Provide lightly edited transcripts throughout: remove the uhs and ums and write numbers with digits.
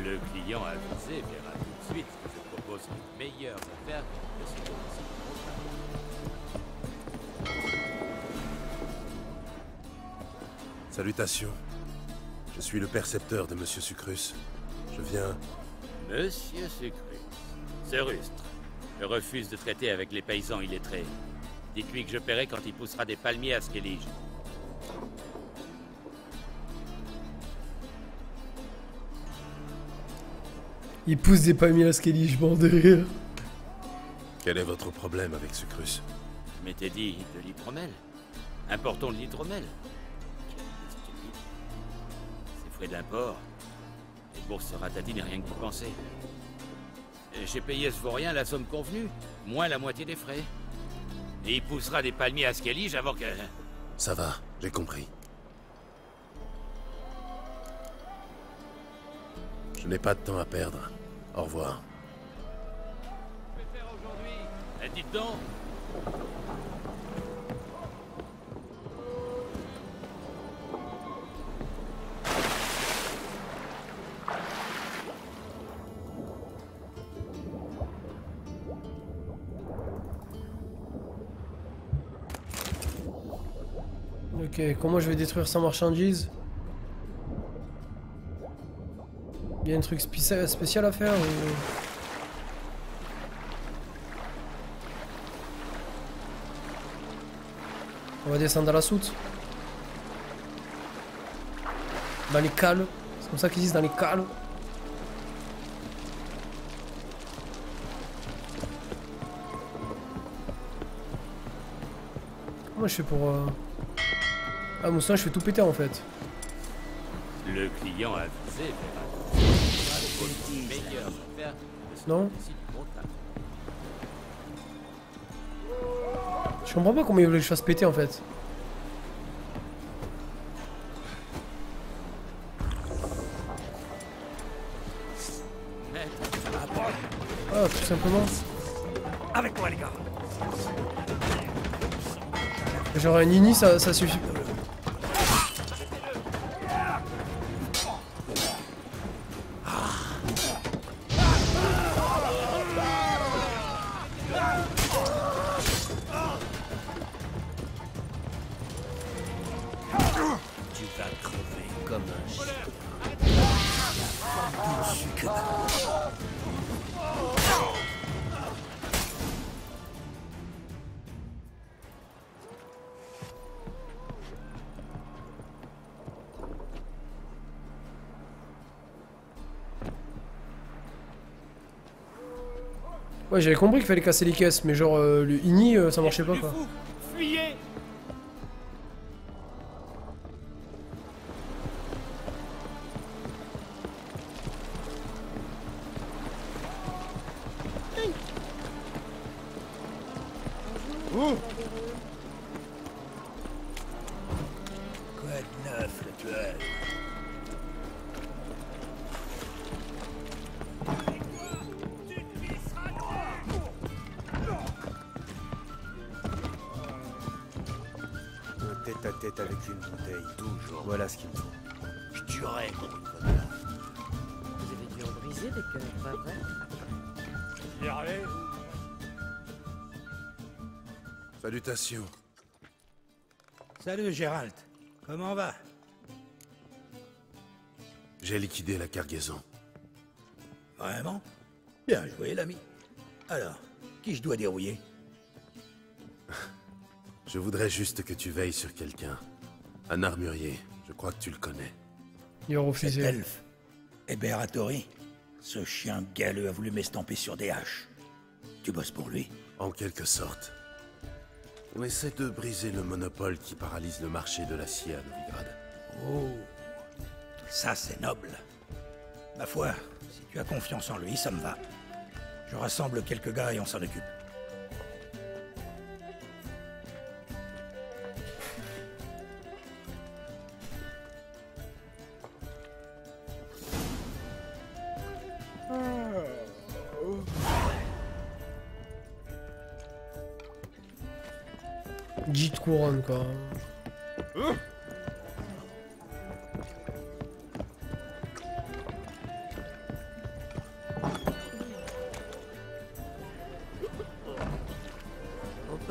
Le client avisé verra tout de suite que je propose les meilleures affaires de ce domicile. Salutations. Je suis le percepteur de Monsieur Sucrus. Je viens... Monsieur Sucrus, ce rustre. Je refuse de traiter avec les paysans illettrés. Dites-lui que je paierai quand il poussera des palmiers à Skellige. Il pousse des palmiers à Skellige, je bande de rire. Quel est votre problème avec Sucrus? Je m'étais dit de l'hydromel. Importons de l'hydromel. Stupide. C'est frais d'import. Les bourses se ratatinent et rien que vous pensez. J'ai payé ce vaurien la somme convenue, moins la moitié des frais. Et il poussera des palmiers à Skellige avant que... Ça va, j'ai compris. Je n'ai pas de temps à perdre. Au revoir. Que faire aujourd'hui? Dites donc. Ok, comment je vais détruire sa marchandise? Il y a un truc spécial à faire ou... On va descendre dans la soute. Dans les cales. C'est comme ça qu'ils disent, dans les cales. Comment je fais pour... Ah, Moussin, je fais tout péter en fait. Le client avisé verra les meilleures affaires de ce Non. domicile comptable. Je comprends pas comment ils voulaient que je fasse péter en fait. Ah, tout simplement. Avec moi, les gars. Genre un nini, ça suffit. Tu vas crever comme un chien. Ouais, j'avais compris qu'il fallait casser les caisses, mais genre le ini, ça marchait pas quoi. Fuyez! Quoi de neuf, le tueur? Un tête-à-tête avec une bouteille, toujours. Voilà ce qu'il me faut. Je tuerais contre une bonne dame. Vous avez dû en briser des cœurs, pas vrai? Salutations. Salut, Gérald. Comment va? J'ai liquidé la cargaison. Vraiment? Bien joué, l'ami. Alors, qui je dois dérouiller? Je voudrais juste que tu veilles sur quelqu'un. Un armurier. Je crois que tu le connais. Il a Cet refusé. elfe. Eberatori. Ce chien galeux a voulu m'estamper sur des haches. Tu bosses pour lui? En quelque sorte. On essaie de briser le monopole qui paralyse le marché de l'acier à Novigrad. Oh, ça c'est noble. Ma foi, si tu as confiance en lui, ça me va. Je rassemble quelques gars et on s'en occupe. Gîte couronne quoi.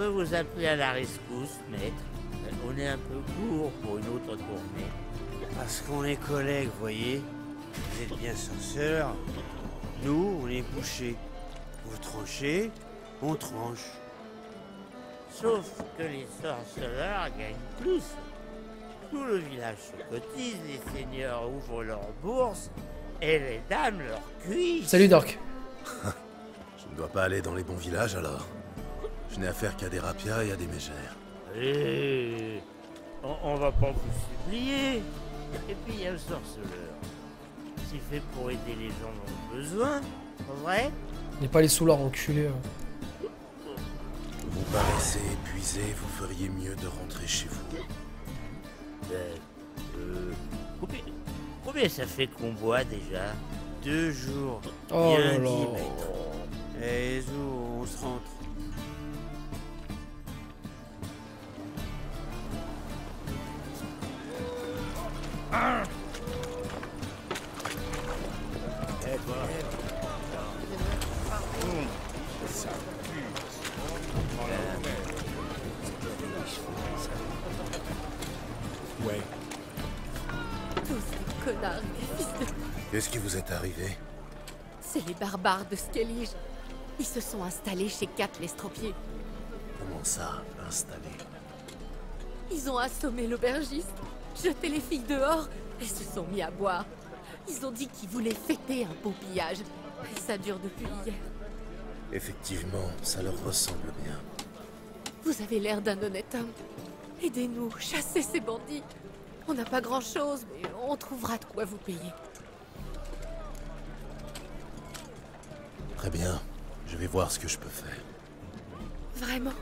peut vous appeler à la rescousse, maître. On est un peu court pour une autre tournée. Parce qu'on est collègues, voyez. Vous êtes bien sorceurs. Nous, on est bouchers. Vous tranchez, on tranche. Sauf que les sorceleurs gagnent plus. Tout le village se cotise, les seigneurs ouvrent leurs bourses et les dames leurs cuisses. Salut Dark. Je ne dois pas aller dans les bons villages alors. Je n'ai affaire qu'à des rapias et à des mégères. On va pas vous supplier. Et puis il y a le sorceleur. C'est fait pour aider les gens dans le besoin, pas vrai? Il n'est pas les soulards enculés. Vous paraissez épuisé, vous feriez mieux de rentrer chez vous. Combien ça fait qu'on boit déjà? 2 jours. Oh Bien là dit, là. maître. Eh, Zou, on se rentre. Tous ces connards, des fils de... Qu'est-ce qui vous est arrivé? C'est les barbares de Skellige. Ils se sont installés chez Kat l'estropié. Comment ça, installé? Ils ont assommé l'aubergiste, jeté les filles dehors et se sont mis à boire. Ils ont dit qu'ils voulaient fêter un beau pillage. Et ça dure depuis hier. Effectivement, ça leur ressemble bien. Vous avez l'air d'un honnête homme. Aidez-nous, chassez ces bandits. On n'a pas grand-chose, mais on trouvera de quoi vous payer. Très bien, je vais voir ce que je peux faire. Vraiment.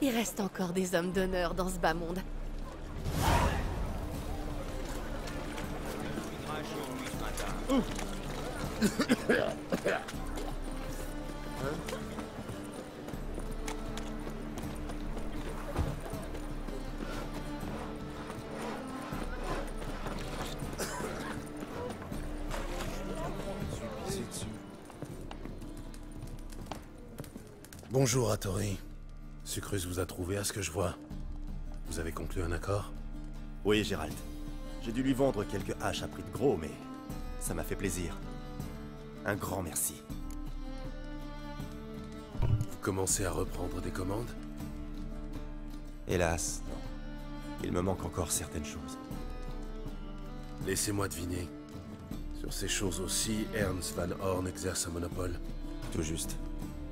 Il reste encore des hommes d'honneur dans ce bas monde. Bonjour, Hattori. Sucrus vous a trouvé à ce que je vois. Vous avez conclu un accord? Oui, Gérald. J'ai dû lui vendre quelques haches à prix de gros, mais ça m'a fait plaisir. Un grand merci. Vous commencez à reprendre des commandes? Hélas, non. Il me manque encore certaines choses. Laissez-moi deviner. Sur ces choses aussi, Ernst Van Horn exerce un monopole. Tout juste.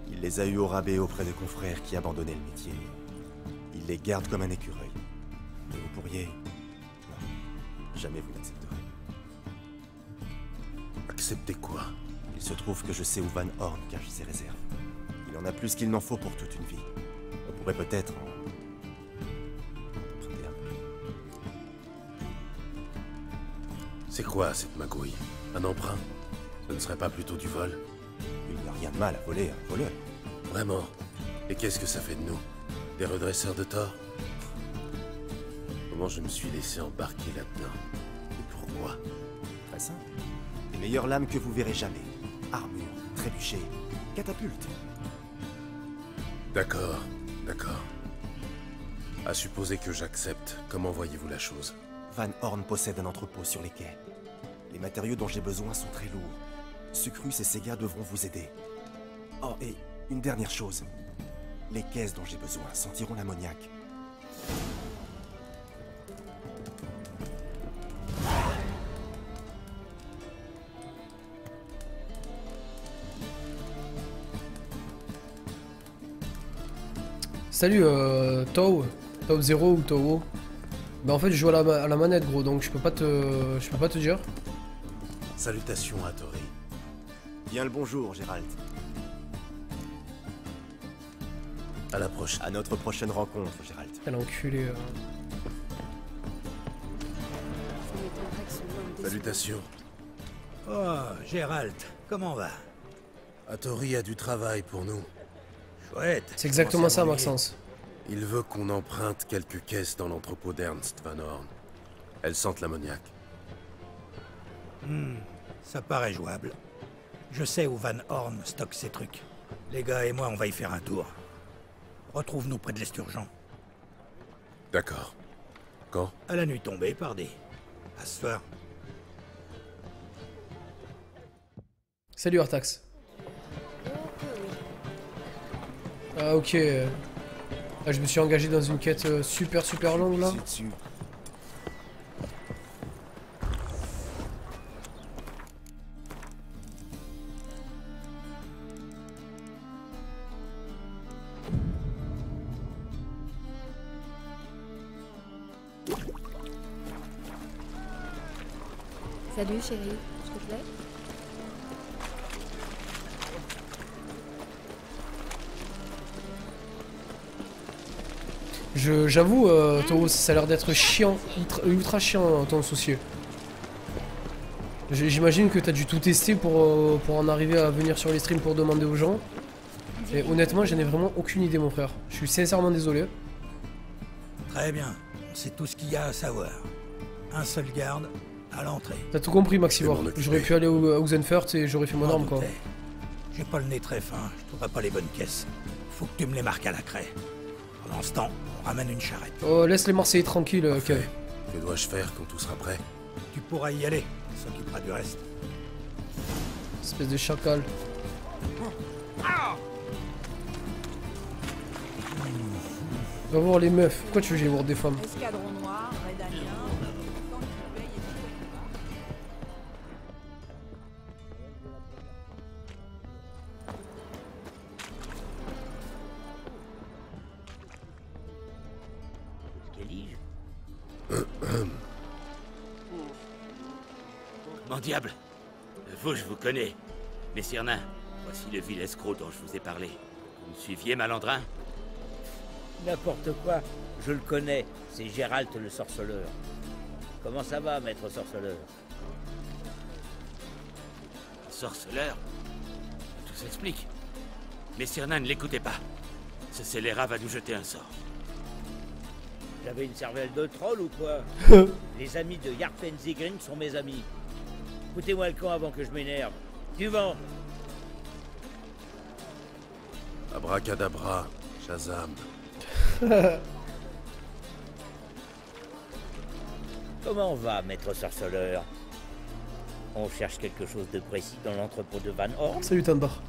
Il les a eus au rabais auprès de confrères qui abandonnaient le métier. Il les garde comme un écureuil. Et vous pourriez... Non, jamais vous n'accepterez. Acceptez quoi? Il se trouve que je sais où Van Horn cache ses réserves. Il en a plus qu'il n'en faut pour toute une vie. On pourrait peut-être en... emprunter un peu. C'est quoi cette magouille? Un emprunt? Ce ne serait pas plutôt du vol? Il n'y a rien de mal à voler un voleur. Vraiment? Et qu'est-ce que ça fait de nous? Des redresseurs de tort? Comment je me suis laissé embarquer là-dedans? Et pourquoi? Très simple. Les meilleures lames que vous verrez jamais. Armure, trébuchet, catapulte. D'accord, d'accord. À supposer que j'accepte, comment voyez-vous la chose? Van Horn possède un entrepôt sur les quais. Les matériaux dont j'ai besoin sont très lourds. Sucrus et ses gars devront vous aider. Oh, et une dernière chose. Les caisses dont j'ai besoin sentiront l'ammoniac. Salut Tau 0 ou Tau. Bah en fait je joue à la manette gros donc je peux pas te dire. Salutations, Hattori. Bien le bonjour, Gérald. À la prochaine. À notre prochaine rencontre, Gérald. Quel enculé. Salutations. Oh, Gérald, comment va? Hattori a du travail pour nous. Chouette. C'est exactement ça, Commencez à Maxence. Il veut qu'on emprunte quelques caisses dans l'entrepôt d'Ernst Van Horn. Elles sentent l'ammoniac. Ça paraît jouable. Je sais où Van Horn stocke ses trucs. Les gars et moi, on va y faire un tour. Retrouve-nous près de l'Esturgeon. D'accord. Quand? À la nuit tombée, pardi. À ce soir. Salut Artax. Ah ok. Ah, je me suis engagé dans une quête super longue là. Dessus. Salut chérie, je te plais? J'avoue, Toro, ça a l'air d'être chiant, ultra chiant ton soucieux. J'imagine que t'as dû tout tester pour en arriver à venir sur les streams pour demander aux gens. Et honnêtement, j'en ai vraiment aucune idée, mon frère. Je suis sincèrement désolé. Très bien. On sait tout ce qu'il y a à savoir. Un seul garde à l'entrée. T'as tout compris, Maxivore. Je vais m'en occuper. J'aurais pu aller au Oxenfurt et j'aurais fait mon arme, quoi. doutais. J'ai pas le nez très fin, je trouverai pas les bonnes caisses. Faut que tu me les marques à la craie. Pendant ce temps, on ramène une charrette. Oh, laisse les Marseillais tranquilles, Kev. Que dois-je faire quand tout sera prêt? Tu pourras y aller, on s'occupera du reste. Espèce de chacal. Va voir les meufs. Pourquoi tu veux que j'aille voir des femmes? Escadron noir, Redanien, tant qu'il paye et tout Comment diable? Vous, je vous connais. Messire Nain, voici le vil escroc dont je vous ai parlé. Vous me suiviez, malandrin? N'importe quoi, je le connais, c'est Gérald le sorceleur. Comment ça va, maître sorceleur? Sorceleur? Tout s'explique. Messire Nain, ne l'écoutez pas. Ce scélérat va nous jeter un sort. J'avais une cervelle de troll ou quoi? Les amis de Yarpen Zigring sont mes amis. Foutez-moi le camp avant que je m'énerve. Du vent! Abracadabra, Shazam. Comment va, maître sorceleur? On cherche quelque chose de précis dans l'entrepôt de Van Horn? Salut Tanbar.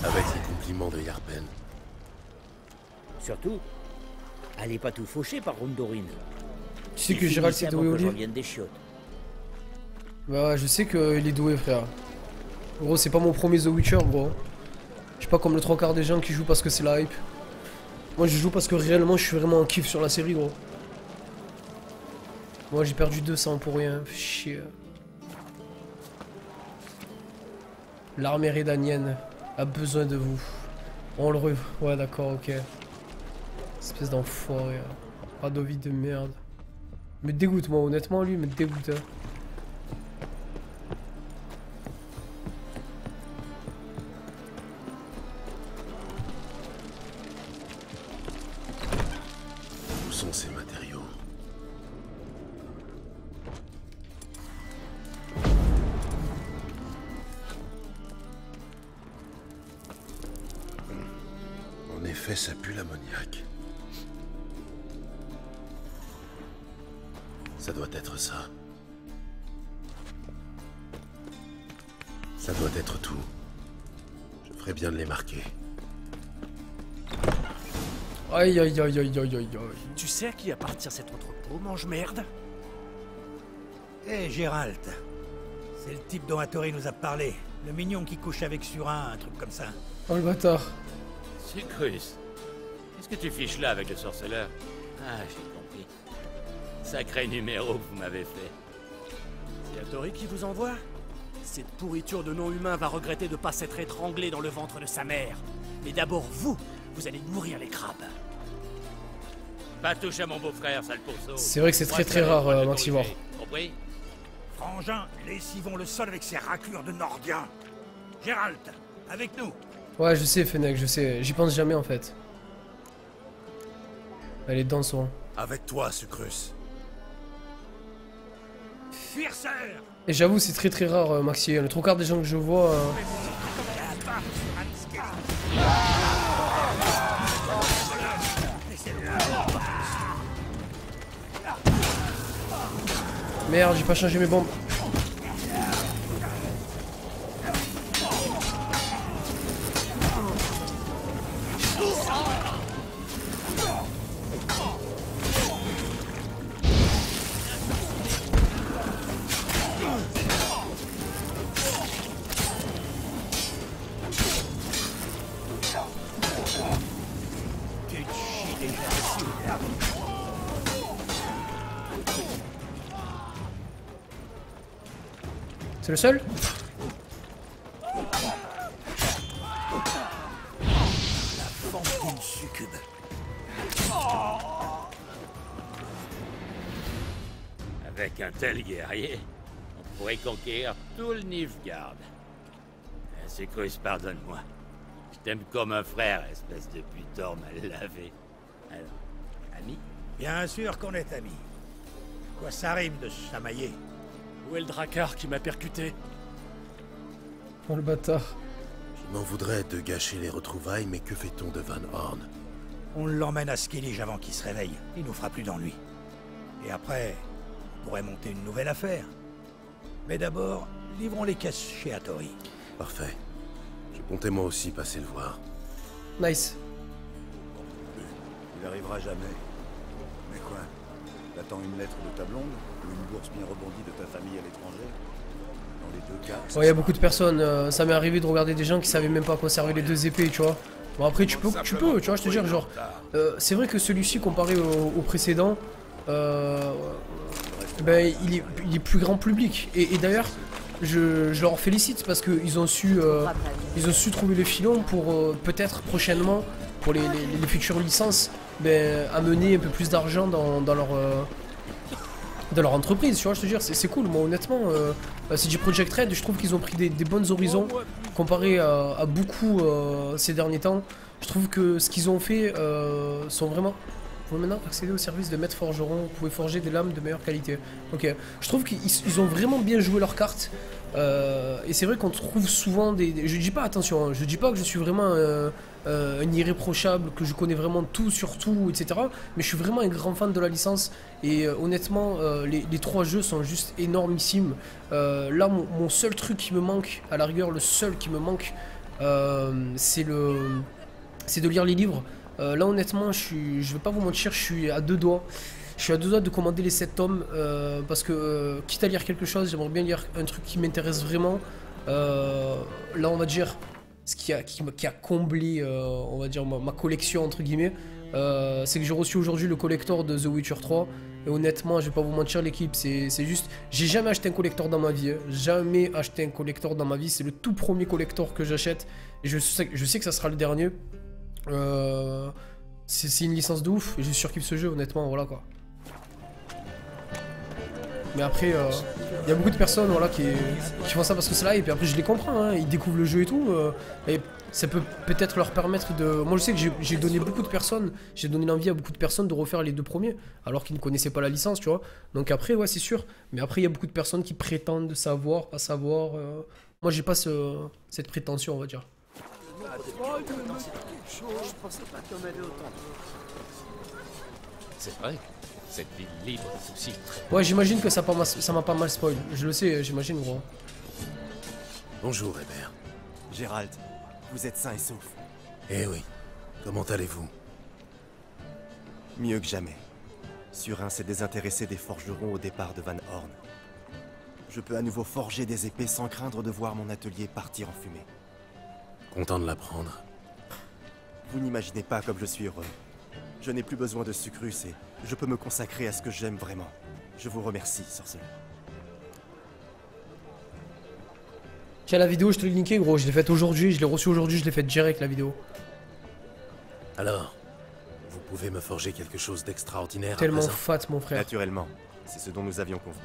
Avec les compliments de Yarpen. Surtout, allez pas tout faucher par Rondorine. Tu sais que Gérald s'est doué au lit? Des chiottes. Bah ouais, je sais qu'il est doué, frère. Gros, c'est pas mon premier The Witcher, bro. Je suis pas comme le trois quarts des gens qui jouent parce que c'est la hype. Moi, je joue parce que réellement, je suis vraiment en kiff sur la série, gros. Moi, j'ai perdu 200 pour rien. Chier. L'armée rédanienne a besoin de vous. On le re... Ouais, d'accord, ok. Espèce d'enfoiré. Radovid de merde. Me dégoûte, moi, honnêtement, lui, me dégoûte. Hein. Où sont ces matériaux? En effet, ça pue l'ammoniac. Ça doit être ça. Ça doit être tout. Je ferais bien de les marquer. Aïe aïe aïe aïe aïe aïe aïe. Tu sais à qui appartient cet entrepôt, mange-merde? Hé, Gérald. C'est le type dont Hattori nous a parlé. Le mignon qui couche avec Surin, un truc comme ça. Oh le bâtard. Sucrus, qu'est-ce que tu fiches là avec le sorceleur? Ah, j'ai compris. Sacré numéro que vous m'avez fait. C'est Hattori qui vous envoie? Cette pourriture de non-humain va regretter de pas s'être étranglé dans le ventre de sa mère. Mais d'abord, vous allez nourrir les crabes. Pas touche à mon beau-frère, sale pourceau. C'est vrai que c'est très rare, Maxivore. Compris? Frangin, lessivons le sol avec ces raclures de Nordiens. Gérald, avec nous. Ouais, je sais, Fennec, je sais. J'y pense jamais, en fait. Allez, dansons. Avec toi, Sucrus. fuir, sœur. Et j'avoue, c'est très très rare, Maxi. Le trois quarts des gens que je vois. Merde, j'ai pas changé mes bombes. C'est le seul? La forme d'une succube. Avec un tel guerrier, on pourrait conquérir tout le Nilfgaard. Succrus, pardonne-moi. Je t'aime comme un frère, espèce de butor mal lavé. Alors, ami? Bien sûr qu'on est amis. Quoi ça rime de se chamailler? Où est le Drakkar qui m'a percuté? Oh le bâtard. Je m'en voudrais de gâcher les retrouvailles, mais que fait-on de Van Horn? On l'emmène à Skellige avant qu'il se réveille. Il nous fera plus d'ennui. Et après, on pourrait monter une nouvelle affaire. Mais d'abord, livrons les caisses chez Hattori. Parfait. Je comptais moi aussi passer le voir. Nice. Il arrivera jamais. Mais quoi? T'attends une lettre de ta blonde? Ou une bourse bien rebondie de ta famille à l'étranger? Dans les deux cas... Ouais, y a beaucoup de personnes. Ça m'est arrivé de regarder des gens qui savaient même pas conserver les deux épées, tu vois. Bon après tu peux, tu vois, je te dis genre... c'est vrai que celui-ci comparé au précédent... ben il est plus grand public. Et d'ailleurs... Je leur félicite parce qu'ils ont su trouver le filon pour peut-être prochainement, pour les futures licences, ben, amener un peu plus d'argent dans leur entreprise, tu vois, je te dis, c'est cool. Moi honnêtement, CD Projekt Red, je trouve qu'ils ont pris des bons horizons comparé à beaucoup ces derniers temps. Je trouve que ce qu'ils ont fait sont vraiment... Vous pouvez maintenant accéder au service de maître forgeron, vous pouvez forger des lames de meilleure qualité. Ok, je trouve qu'ils ont vraiment bien joué leurs cartes. Et c'est vrai qu'on trouve souvent des... Je dis pas, attention, hein, je dis pas que je suis vraiment un irréprochable, que je connais vraiment tout sur tout, etc. Mais je suis vraiment un grand fan de la licence. Et honnêtement, les trois jeux sont juste énormissimes. Là, mon seul truc qui me manque, à la rigueur, le seul qui me manque, c'est de lire les livres. Là honnêtement je vais pas vous mentir, je suis à deux doigts. Je suis à deux doigts de commander les 7 tomes parce que quitte à lire quelque chose, j'aimerais bien lire un truc qui m'intéresse vraiment. Là on va dire ce qui a comblé on va dire ma collection entre guillemets, c'est que j'ai reçu aujourd'hui le collector de The Witcher 3. Et honnêtement je vais pas vous mentir l'équipe, c'est juste, j'ai jamais acheté un collector dans ma vie, hein. Jamais acheté un collector dans ma vie, c'est le tout premier collector que j'achète. Et je sais que ça sera le dernier. C'est une licence de ouf et je surkiffe ce jeu honnêtement, voilà quoi. Mais après il y a beaucoup de personnes voilà, qui font ça parce que c'est là et puis après je les comprends, hein, ils découvrent le jeu et tout et ça peut peut-être leur permettre de... Moi je sais que j'ai donné beaucoup de personnes, j'ai donné l'envie à beaucoup de personnes de refaire les deux premiers alors qu'ils ne connaissaient pas la licence, tu vois. Donc après ouais c'est sûr, mais après il y a beaucoup de personnes qui prétendent savoir, pas savoir. Moi j'ai pas cette prétention on va dire. C'est vrai, cette ville libre est aussi très... Ouais, j'imagine que ça m'a pas mal spoil. Je le sais, j'imagine, gros. Bonjour, Hébert. Gérald, vous êtes sain et sauf. Eh oui. Comment allez-vous? Mieux que jamais. Surin s'est désintéressé des forgerons au départ de Van Horn. Je peux à nouveau forger des épées sans craindre de voir mon atelier partir en fumée. Content de l'apprendre. Vous n'imaginez pas comme je suis heureux. Je n'ai plus besoin de Succrus et je peux me consacrer à ce que j'aime vraiment. Je vous remercie, sorceleur. Tiens, la vidéo, je te l'ai linké, gros. Je l'ai faite aujourd'hui, je l'ai reçue aujourd'hui, je l'ai faite direct, la vidéo. Alors, vous pouvez me forger quelque chose d'extraordinaire à Tellement présent? fat, mon frère. Naturellement, c'est ce dont nous avions convenu.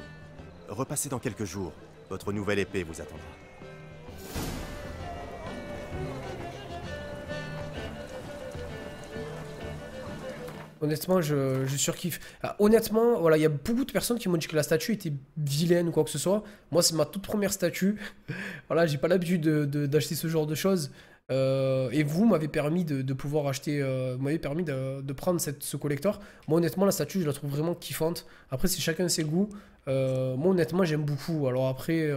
Repassez dans quelques jours. Votre nouvelle épée vous attendra. Honnêtement, je surkiffe. Ah, honnêtement, voilà, il y a beaucoup de personnes qui m'ont dit que la statue était vilaine ou quoi que ce soit. Moi, c'est ma toute première statue. Voilà, j'ai pas l'habitude d'acheter ce genre de choses. Et vous m'avez permis de pouvoir acheter, vous m'avez permis de prendre ce collector. Moi, honnêtement, la statue, je la trouve vraiment kiffante. Après, c'est chacun ses goûts. Moi, honnêtement, j'aime beaucoup. Alors après,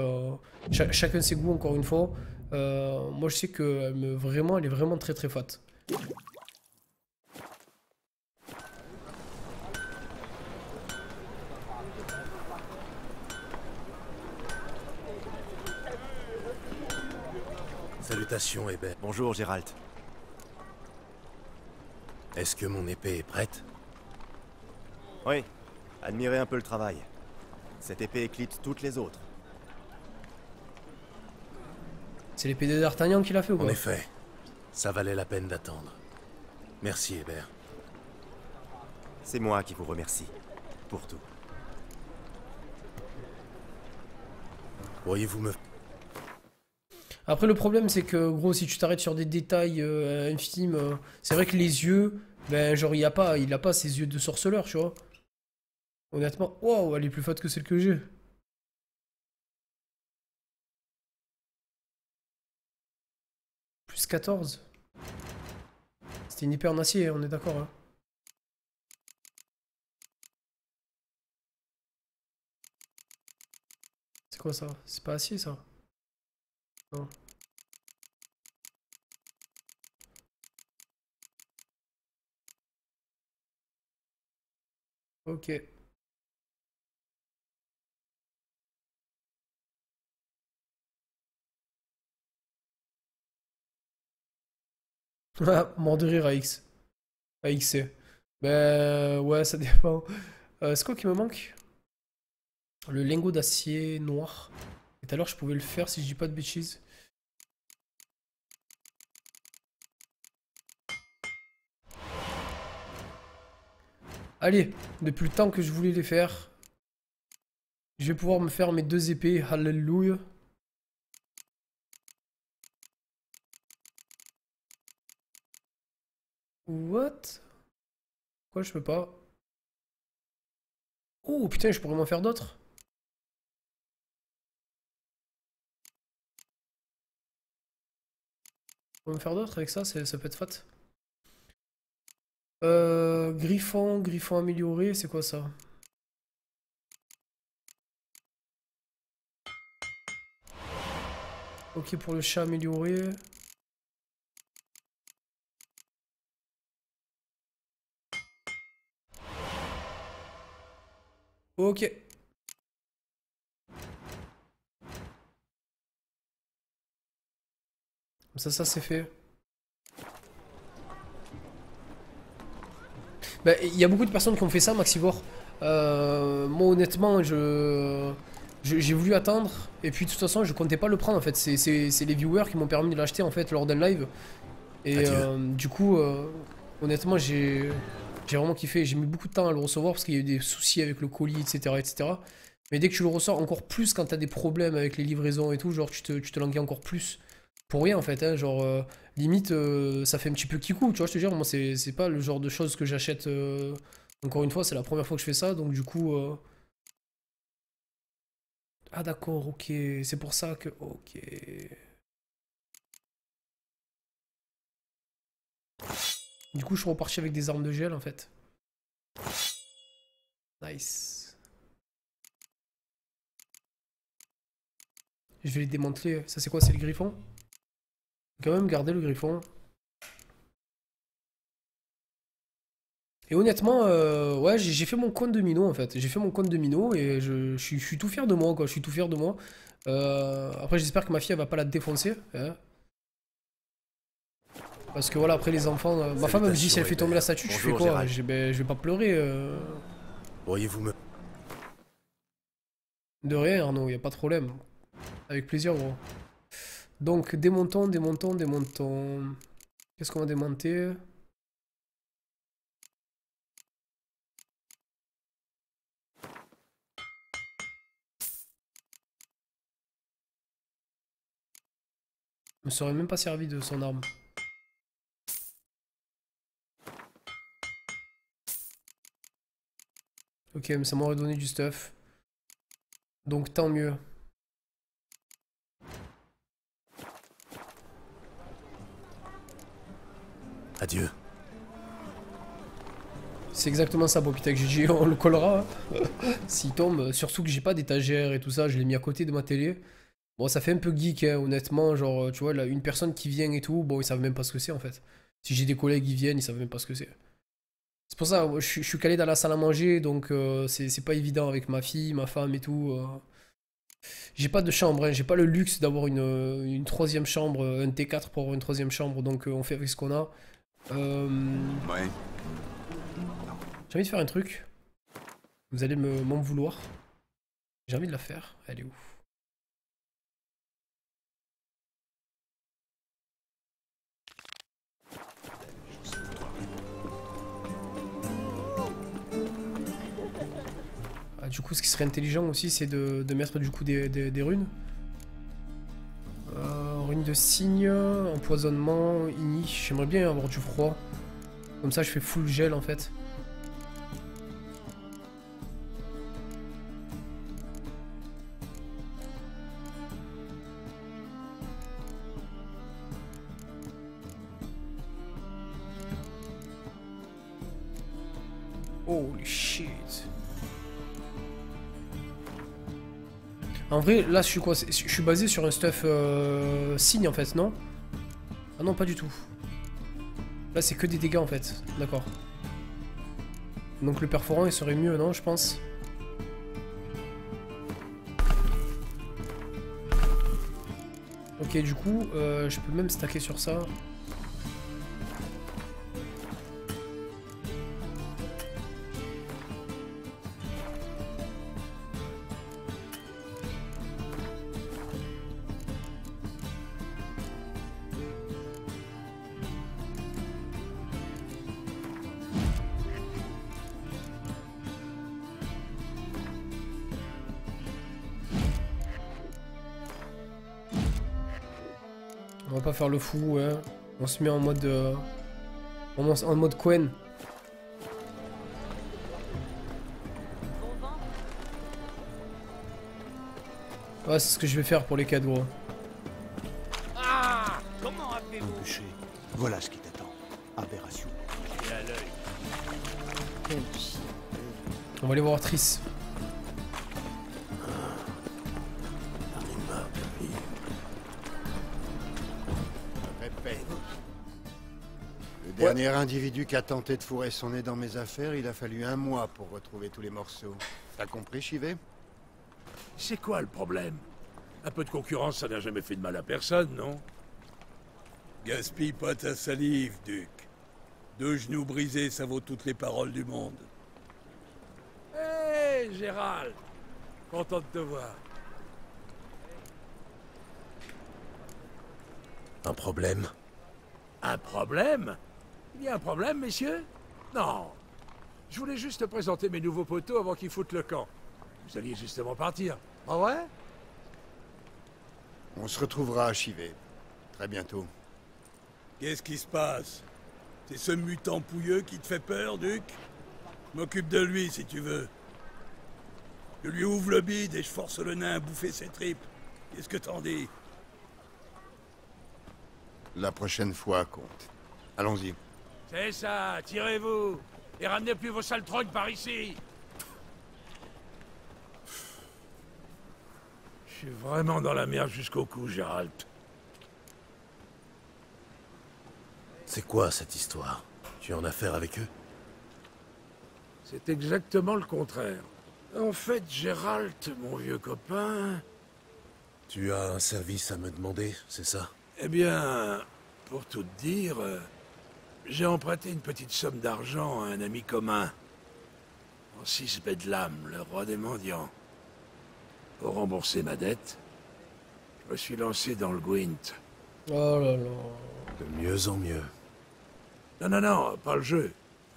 chacun ses goûts, encore une fois. Moi, je sais que vraiment, elle est vraiment très très fat. Salutations, Hébert. Bonjour, Gérald. Est-ce que mon épée est prête? Oui, admirez un peu le travail. Cette épée éclipse toutes les autres. C'est l'épée de D'Artagnan qui l'a fait ou quoi? En effet, ça valait la peine d'attendre. Merci, Hébert. C'est moi qui vous remercie. Pour tout. Pourriez-vous me... Après, le problème, c'est que, gros, si tu t'arrêtes sur des détails infimes, c'est vrai que les yeux, ben, genre, il a pas ses yeux de sorceleur, tu vois. Honnêtement, waouh, elle est plus forte que celle que j'ai. Plus 14. C'était une épée en acier, on est d'accord, hein. C'est quoi ça? C'est pas acier, ça? Non. Ok. Ah, mort de rire AX. AXC. Ben ouais, ça dépend. C'est quoi qui me manque? Le lingot d'acier noir. Et tout à l'heure, je pouvais le faire si je dis pas de bêtises. Allez, depuis le temps que je voulais les faire, je vais pouvoir me faire mes 2 épées. Alléluia. What? Pourquoi je peux pas? Oh putain, je pourrais m'en faire d'autres. Je pourrais me faire d'autres avec ça, ça peut être fat. Griffon amélioré, c'est quoi ça? Ok pour le chat amélioré. Ok. Ça c'est fait. Bah, il y a beaucoup de personnes qui ont fait ça, Maxivore. Moi, honnêtement, j'ai voulu attendre. Et puis, de toute façon, je comptais pas le prendre, en fait. C'est les viewers qui m'ont permis de l'acheter, en fait, lors d'un live. Et du coup, honnêtement, j'ai vraiment kiffé. J'ai mis beaucoup de temps à le recevoir parce qu'il y a eu des soucis avec le colis, etc., etc. Mais dès que tu le ressors, encore plus quand t'as des problèmes avec les livraisons et tout, genre, tu te languis encore plus. Pour rien, en fait, hein, genre... limite, ça fait un petit peu kikou, tu vois, je te jure, moi, c'est pas le genre de choses que j'achète. Encore une fois, c'est la première fois que je fais ça, donc du coup... Ah d'accord, ok, c'est pour ça que... Ok... Du coup, je suis reparti avec des armes de gel, en fait. Nice. Je vais les démanteler. Ça, c'est quoi? C'est le griffon? Quand même garder le griffon. Et honnêtement, ouais, j'ai fait mon compte de minot en fait. J'ai fait mon compte de minot et je suis tout fier de moi, quoi. Je suis tout fier de moi. Après, j'espère que ma fille elle va pas la défoncer. Hein. Parce que voilà, après les enfants. Ma femme elle me dit si elle fait tomber la statue, tu fais quoi? Je vais pas pleurer. Pourriez-vous me... De rien, Arnaud, y a pas de problème. Avec plaisir, gros. Donc, démontons. Qu'est-ce qu'on va démonter? Je me serais même pas servi de son arme. Ok, mais ça m'aurait donné du stuff. Donc tant mieux. Adieu. C'est exactement ça, Bopita, que j'ai dit, on le collera. Hein. S'il tombe, surtout que j'ai pas d'étagère et tout ça, je l'ai mis à côté de ma télé. Bon, ça fait un peu geek, hein, honnêtement, genre, tu vois, là, une personne qui vient et tout, bon, ils savent même pas ce que c'est, en fait. Si j'ai des collègues qui viennent, ils savent même pas ce que c'est. C'est pour ça, je suis calé dans la salle à manger, donc c'est pas évident avec ma fille, ma femme et tout. J'ai pas de chambre, hein, j'ai pas le luxe d'avoir une troisième chambre, un T4 pour avoir une troisième chambre, donc on fait avec ce qu'on a. Ouais. J'ai envie de faire un truc. Vous allez m'en vouloir. J'ai envie de la faire. Elle est où? Ah, du coup, ce qui serait intelligent aussi, c'est de mettre du coup des runes. Runes de cygne, empoisonnement, ini. J'aimerais bien avoir du froid. Comme ça, je fais full gel en fait. Holy shit. En vrai, là, je suis quoi? Je suis basé sur un stuff cygne en fait, non? Ah non, pas du tout. Là, c'est que des dégâts en fait. D'accord. Donc le perforant, il serait mieux, non, je pense? Ok, du coup, je peux même stacker sur ça. On va pas faire le fou, ouais. On se met en mode... en mode Quen. Ouais, c'est ce que je vais faire pour les quêtes, gros. Ah! Comment avez-vous? Bûcher. Voilà ce qui t'attend. Aberration. J'ai à l'œil. On va aller voir Triss. Répète. Le dernier individu qui a tenté de fourrer son nez dans mes affaires, il a fallu 1 mois pour retrouver tous les morceaux. T'as compris, Chivé? C'est quoi le problème? Un peu de concurrence, ça n'a jamais fait de mal à personne, non? Gaspille pas ta salive, Duc. 2 genoux brisés, ça vaut toutes les paroles du monde. Hé, Gérald! Content de te voir. Un problème? Un problème? Il y a un problème, messieurs? Non. Je voulais juste te présenter mes nouveaux poteaux avant qu'ils foutent le camp. Vous alliez justement partir. Ah ouais? On se retrouvera à Chivé. Très bientôt. Qu'est-ce qui se passe? C'est ce mutant pouilleux qui te fait peur, Duc? Je m'occupe de lui, si tu veux. Je lui ouvre le bide et je force le nain à bouffer ses tripes. Qu'est-ce que t'en dis? La prochaine fois, comte. Allons-y. C'est ça, tirez-vous. Et ramenez plus vos sales trognes par ici. Je suis vraiment dans la merde jusqu'au cou, Gérald. C'est quoi cette histoire? Tu as en affaire avec eux? C'est exactement le contraire. En fait, Gérald, mon vieux copain... Tu as un service à me demander, c'est ça? Eh bien, pour tout te dire, j'ai emprunté une petite somme d'argent à un ami commun. Francis Bedlam, le roi des mendiants. Pour rembourser ma dette, je me suis lancé dans le Gwent. Oh là là... De mieux en mieux. Non, pas le jeu.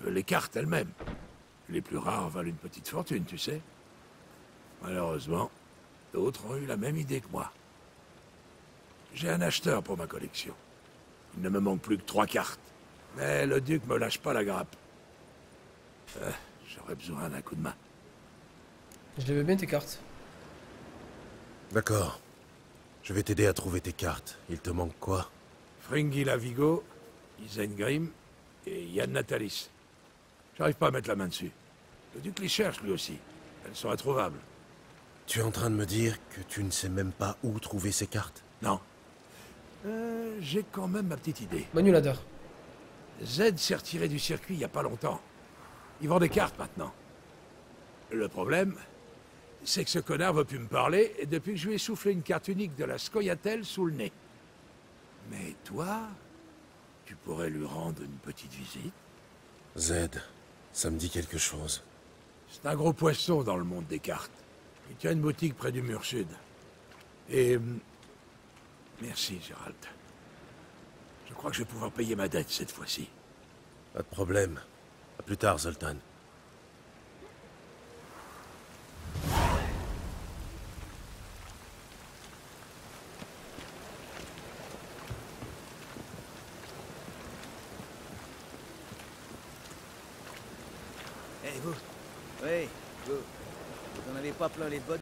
Les cartes elles-mêmes. Les plus rares valent une petite fortune, tu sais. Malheureusement, d'autres ont eu la même idée que moi. J'ai un acheteur pour ma collection. Il ne me manque plus que 3 cartes. Mais le duc me lâche pas la grappe. J'aurais besoin d'un coup de main. Je les veux bien tes cartes. D'accord. Je vais t'aider à trouver tes cartes. Il te manque quoi? Fringilla Vigo, Isengrim et Yann Natalis. J'arrive pas à mettre la main dessus. Le duc les cherche lui aussi. Elles sont introuvables. Tu es en train de me dire que tu ne sais même pas où trouver ces cartes? Non. J'ai quand même ma petite idée. Manuladeur. Z s'est retiré du circuit il y a pas longtemps. Il vend des cartes maintenant. Le problème, c'est que ce connard veut plus me parler depuis que je lui ai soufflé une carte unique de la Scoia'tael sous le nez. Mais toi, tu pourrais lui rendre une petite visite? Z, ça me dit quelque chose. C'est un gros poisson dans le monde des cartes. Il tient une boutique près du mur sud. Et... merci, Gérald. Je crois que je vais pouvoir payer ma dette cette fois-ci. Pas de problème. À plus tard, Zoltan. Eh, vous. Oui, vous. Vous en avez pas plein les bottes.